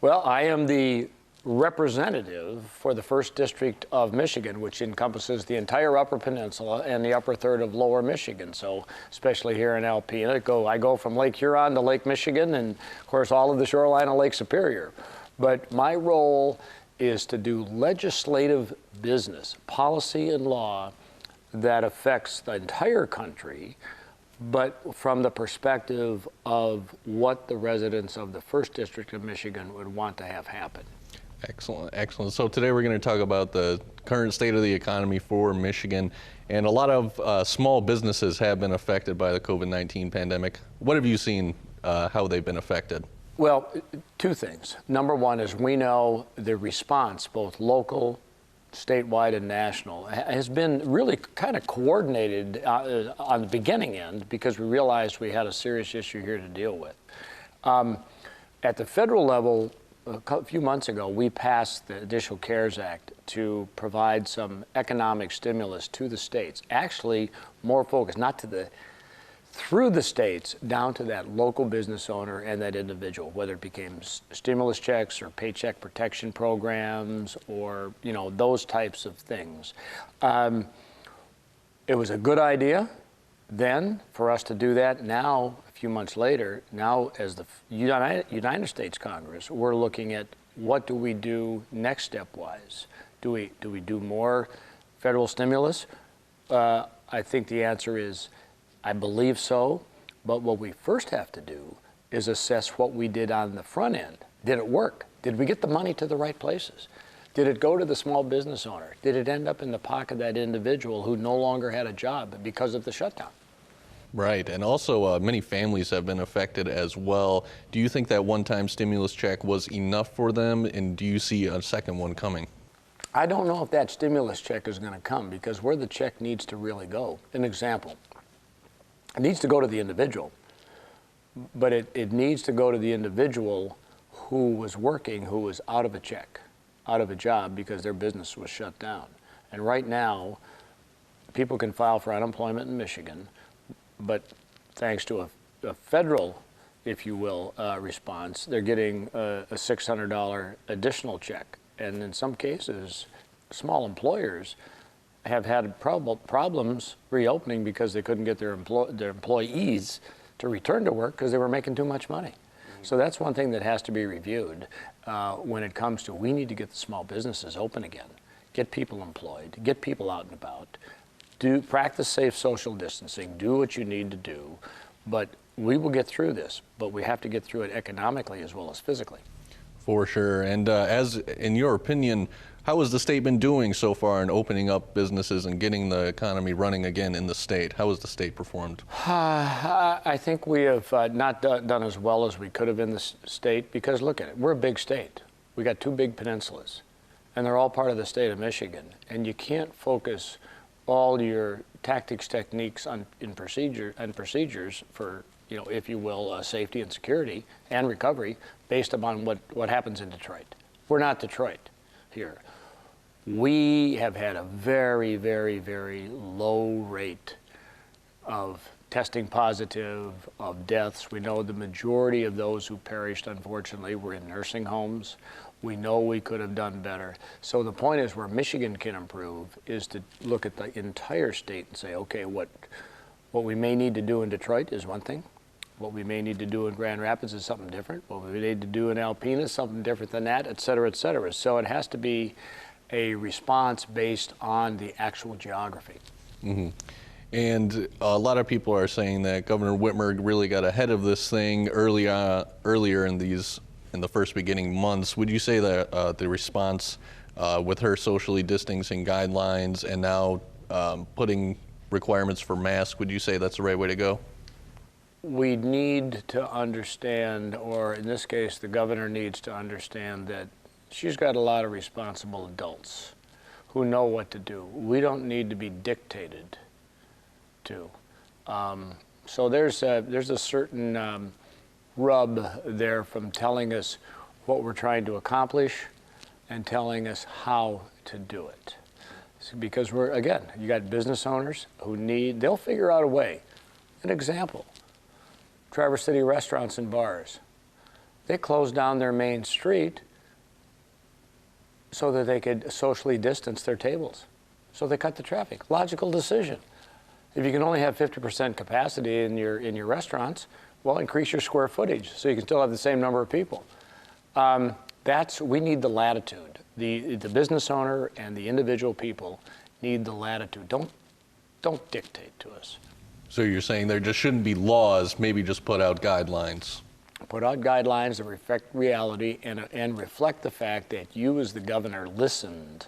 Well, I am the representative for the 1st District of Michigan, which encompasses the entire Upper Peninsula and the upper third of Lower Michigan. So especially here in Alpena, I go from Lake Huron to Lake Michigan and, of course, all of the shoreline of Lake Superior. But my role is to do legislative business, policy and law that affects the entire country, but from the perspective of what the residents of the 1st District of Michigan would want to have happen. Excellent, excellent. So today we're going to talk about the current state of the economy for Michigan, and a lot of small businesses have been affected by the COVID-19 pandemic. What have you seen, how they've been affected? Well, two things. Number one is we know the response, both local, statewide, and national, has been really kind of coordinated on the beginning end because we realized we had a serious issue here to deal with. At the federal level, a few months ago, we passed the Additional CARES Act to provide some economic stimulus to the states. Actually, more focused, not to the, through the states, down to that local business owner and that individual, whether it became stimulus checks or paycheck protection programs or, you know, those types of things. It was a good idea then for us to do that. Now, a few months later, now as the United States Congress, we're looking at what do we do next step-wise? Do we do more federal stimulus? I think the answer is, I believe so, but what we first have to do is assess what we did on the front end. Did it work? Did we get the money to the right places? Did it go to the small business owner? Did it end up in the pocket of that individual who no longer had a job because of the shutdown? Right, and also many families have been affected as well. Do you think that one-time stimulus check was enough for them, and do you see a second one coming? I don't know if that stimulus check is going to come because where the check needs to really go. An example, it needs to go to the individual, but it needs to go to the individual who was working, who was out of a check, out of a job because their business was shut down. And right now, people can file for unemployment in Michigan, but thanks to a federal, if you will, response, they're getting a $600 additional check. And in some cases, small employers have had problems reopening because they couldn't get their employees to return to work because they were making too much money. So that's one thing that has to be reviewed when it comes to we need to get the small businesses open again, get people employed, get people out and about, practice safe social distancing, do what you need to do, but we will get through this, but we have to get through it economically as well as physically. For sure, and as in your opinion, how has the state been doing so far in opening up businesses and getting the economy running again in the state? How has the state performed? I think we have not done as well as we could have in the state because look at it, we're a big state. We got 2 big peninsulas, and they're all part of the state of Michigan, and you can't focus all your tactics, techniques and procedures for, you know, if you will, safety and security and recovery based upon what happens in Detroit. We're not Detroit here. We have had a very, very, very low rate of testing positive, of deaths. We know the majority of those who perished, unfortunately, were in nursing homes. We know we could have done better. So the point is where Michigan can improve is to look at the entire state and say, okay, what we may need to do in Detroit is one thing. What we may need to do in Grand Rapids is something different. What we need to do in Alpena is something different than that, et cetera, et cetera. So it has to be a response based on the actual geography. Mm-hmm. And a lot of people are saying that Governor Whitmer really got ahead of this thing earlier in the first beginning months. Would you say that the response with her socially distancing guidelines and now putting requirements for masks, would you say that's the right way to go? We need to understand, or in this case, the governor needs to understand that she's got a lot of responsible adults who know what to do. We don't need to be dictated to. So there's a certain rub there from telling us what we're trying to accomplish and telling us how to do it. Because again, you got business owners who they'll figure out a way. An example, Traverse City restaurants and bars. They closed down their main street so that they could socially distance their tables. So they cut the traffic. Logical decision. If you can only have 50% capacity in your restaurants, well, increase your square footage so you can still have the same number of people. We need the latitude. The business owner and the individual people need the latitude. Don't dictate to us. So you're saying there just shouldn't be laws, maybe just put out guidelines? Put out guidelines that reflect reality and reflect the fact that you as the governor listened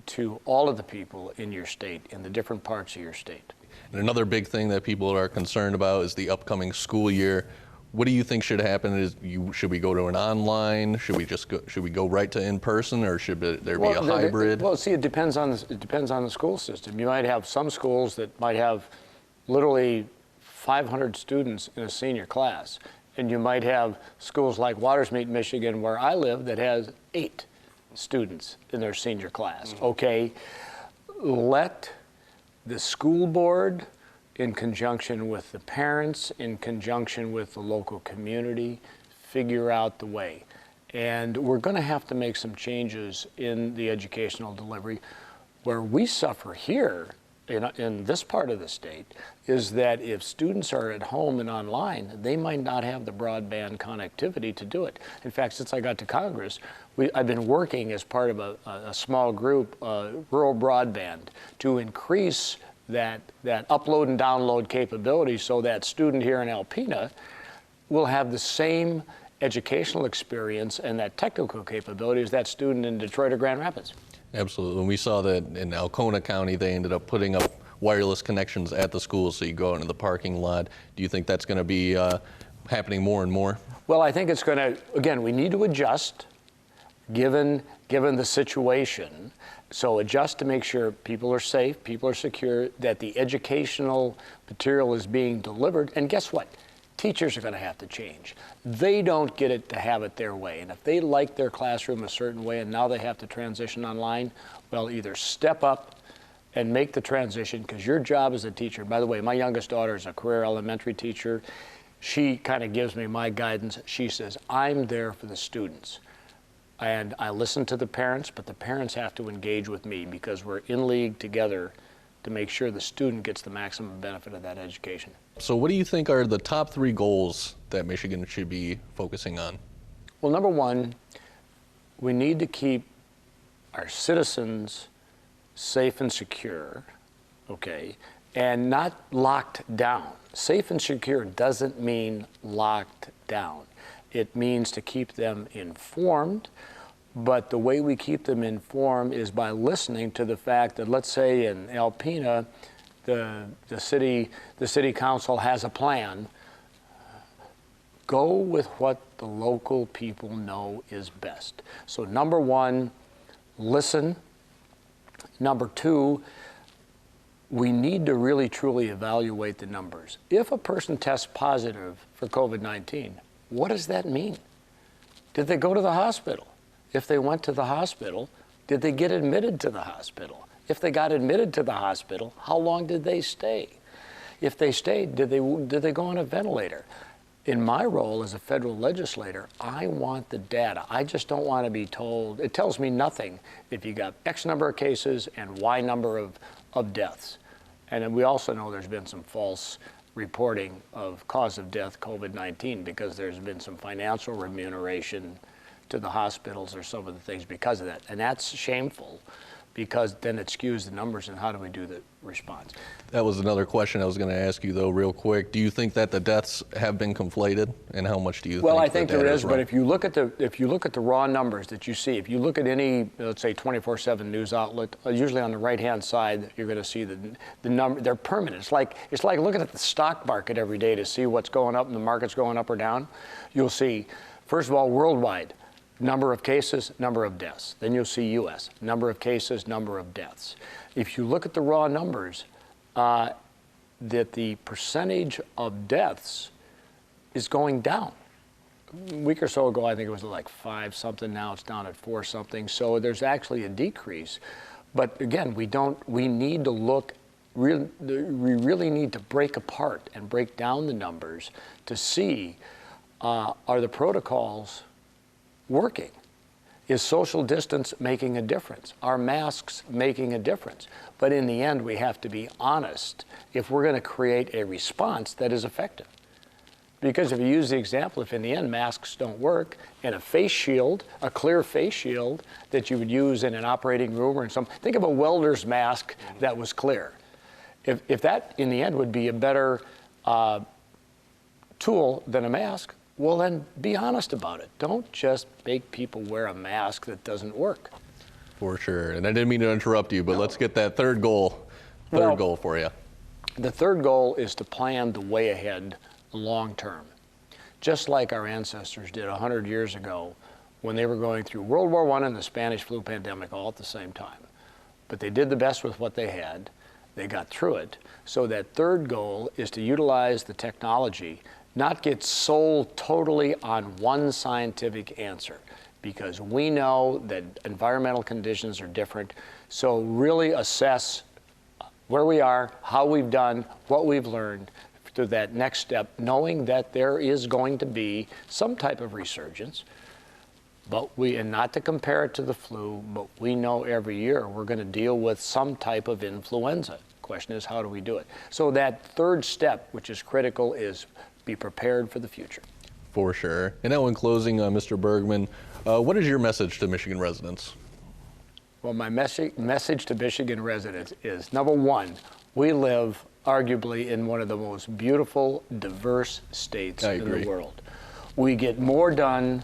to all of the people in your state, in the different parts of your state. And another big thing that people are concerned about is the upcoming school year. What do you think should happen? Should we go to an online? Should we go right to in-person, or should there be a hybrid? Well, see, it depends on the school system. You might have some schools that might have literally 500 students in a senior class, and you might have schools like Watersmeet, Michigan, where I live, that has 8 students in their senior class. Okay, let the school board, in conjunction with the parents, in conjunction with the local community, figure out the way. And we're going to have to make some changes in the educational delivery. Where we suffer here in this part of the state is that if students are at home and online, they might not have the broadband connectivity to do it. In fact, since I got to Congress, I've been working as part of a small group, rural broadband, to increase that upload and download capability so that student here in Alpena will have the same educational experience and that technical capability as that student in Detroit or Grand Rapids. Absolutely. And we saw that in Alcona County, they ended up putting up wireless connections at the schools, so you go out into the parking lot. Do you think that's going to be happening more and more? Well, I think it's going to, again, we need to adjust given the situation. So adjust to make sure people are safe, people are secure, that the educational material is being delivered. And guess what? Teachers are going to have to change. They don't get it to have it their way. And if they like their classroom a certain way and now they have to transition online, well, either step up and make the transition, because your job as a teacher, by the way, my youngest daughter is a career elementary teacher. She kind of gives me my guidance. She says, I'm there for the students. And I listen to the parents, but the parents have to engage with me because we're in league together to make sure the student gets the maximum benefit of that education. So what do you think are the top 3 goals that Michigan should be focusing on? Well, number one, we need to keep our citizens safe and secure, okay, and not locked down. Safe and secure doesn't mean locked down. It means to keep them informed, but the way we keep them informed is by listening to the fact that, let's say in Alpena, the city council has a plan. Go with what the local people know is best. So number one, listen. Number two, we need to really truly evaluate the numbers. If a person tests positive for COVID-19, what does that mean? Did they go to the hospital? If they went to the hospital, did they get admitted to the hospital? If they got admitted to the hospital, how long did they stay? If they stayed, did they go on a ventilator? In my role as a federal legislator, I want the data. I just don't want to be told. It tells me nothing if you got X number of cases and Y number of deaths. And then we also know there's been some false reporting of cause of death, COVID-19, because there's been some financial remuneration to the hospitals or some of the things because of that. And that's shameful, because then it skews the numbers, and how do we do the response? That was another question I was going to ask you, though, real quick. Do you think that the deaths have been conflated, and how much do you think? Well, I think there is, but if you look at the raw numbers that you see, if you look at any, let's say, 24/7 news outlet, usually on the right-hand side, you're going to see the number. They're permanent. It's like looking at the stock market every day to see what's going up and the market's going up or down. You'll see, first of all, worldwide, number of cases, number of deaths. Then you'll see U.S., number of cases, number of deaths. If you look at the raw numbers, that the percentage of deaths is going down. A week or so ago, I think it was like 5 something. Now it's down at 4 something. So there's actually a decrease. But again, we need to look, we really need to break apart and break down the numbers to see are the protocols working? Is social distance making a difference? Are masks making a difference? But in the end, we have to be honest if we're going to create a response that is effective. Because if you use the example, if in the end masks don't work, and a face shield, a clear face shield that you would use in an operating room or in some, think of a welder's mask that was clear. If that in the end would be a better tool than a mask, well then be honest about it. Don't just make people wear a mask that doesn't work. For sure. And I didn't mean to interrupt you, but let's get that third goal for you. The third goal is to plan the way ahead long term. Just like our ancestors did 100 years ago when they were going through World War I and the Spanish flu pandemic all at the same time. But they did the best with what they had. They got through it. So that third goal is to utilize the technology, not get sold totally on one scientific answer, because we know that environmental conditions are different. So really assess where we are, how we've done, what we've learned to that next step, knowing that there is going to be some type of resurgence. And not to compare it to the flu, but we know every year we're going to deal with some type of influenza. Question is, how do we do it? So that third step, which is critical, is be prepared for the future. For sure. And now in closing, Mr. Bergman, what is your message to Michigan residents? Well, my message to Michigan residents is, number one, we live arguably in one of the most beautiful, diverse states in the world. We get more done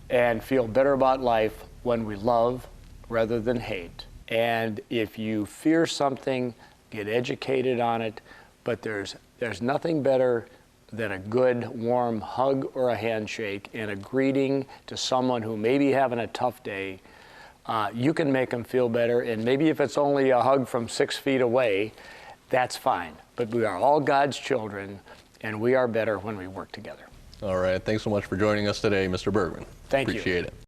and feel better about life when we love rather than hate. And if you fear something, get educated on it. But there's nothing better than a good, warm hug or a handshake and a greeting to someone who may be having a tough day. You can make them feel better, and maybe if it's only a hug from 6 feet away, that's fine. But we are all God's children, and we are better when we work together. All right. Thanks so much for joining us today, Mr. Bergman. Thank you. Appreciate it.